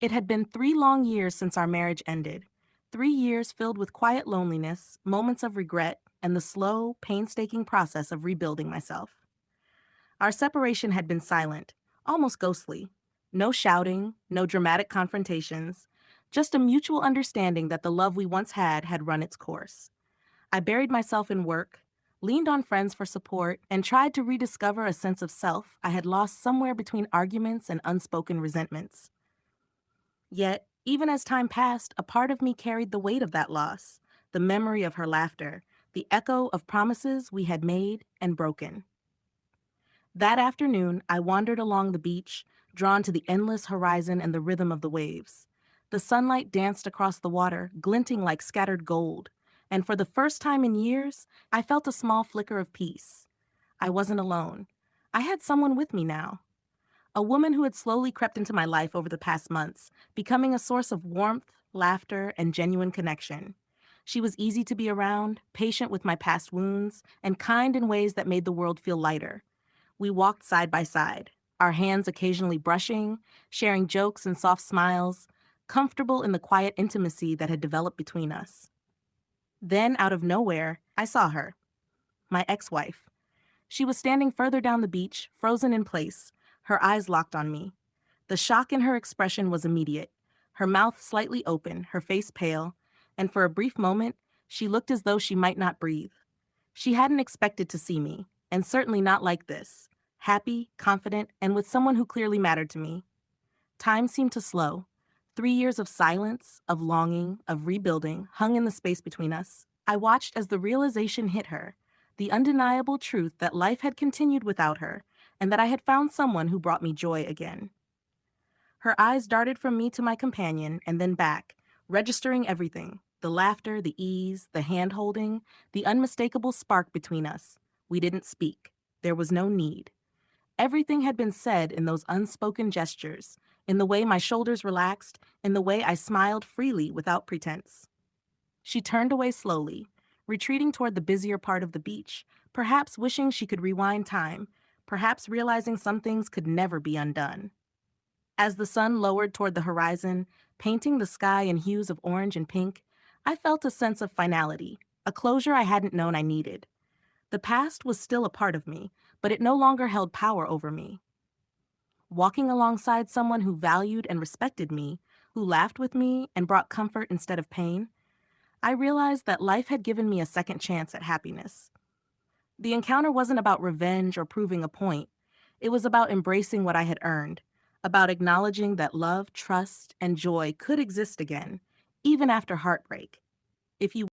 It had been 3 long years since our marriage ended. 3 years filled with quiet loneliness, moments of regret, and the slow, painstaking process of rebuilding myself. Our separation had been silent, almost ghostly. No shouting, no dramatic confrontations, just a mutual understanding that the love we once had run its course. I buried myself in work, leaned on friends for support, and tried to rediscover a sense of self I had lost somewhere between arguments and unspoken resentments. Yet, even as time passed, a part of me carried the weight of that loss, the memory of her laughter, the echo of promises we had made and broken. That afternoon, I wandered along the beach, drawn to the endless horizon and the rhythm of the waves. The sunlight danced across the water, glinting like scattered gold, and for the first time in years, I felt a small flicker of peace. I wasn't alone. I had someone with me now. A woman who had slowly crept into my life over the past months, becoming a source of warmth, laughter, and genuine connection. She was easy to be around, patient with my past wounds, and kind in ways that made the world feel lighter. We walked side by side, our hands occasionally brushing, sharing jokes and soft smiles, comfortable in the quiet intimacy that had developed between us. Then, out of nowhere, I saw her, my ex-wife. She was standing further down the beach, frozen in place, her eyes locked on me. The shock in her expression was immediate, her mouth slightly open, her face pale, and for a brief moment, she looked as though she might not breathe. She hadn't expected to see me, and certainly not like this. Happy, confident, and with someone who clearly mattered to me. Time seemed to slow. 3 years of silence, of longing, of rebuilding hung in the space between us. I watched as the realization hit her, the undeniable truth that life had continued without her, and that I had found someone who brought me joy again. Her eyes darted from me to my companion and then back, registering everything: the laughter, the ease, the hand holding, the unmistakable spark between us. We didn't speak. There was no need. Everything had been said in those unspoken gestures, in the way my shoulders relaxed, in the way I smiled freely without pretense. She turned away slowly, retreating toward the busier part of the beach, perhaps wishing she could rewind time, perhaps realizing some things could never be undone. As the sun lowered toward the horizon, painting the sky in hues of orange and pink, I felt a sense of finality, a closure I hadn't known I needed. The past was still a part of me, but it no longer held power over me. Walking alongside someone who valued and respected me, who laughed with me and brought comfort instead of pain, I realized that life had given me a second chance at happiness. The encounter wasn't about revenge or proving a point. It was about embracing what I had earned, about acknowledging that love, trust, and joy could exist again, even after heartbreak, if you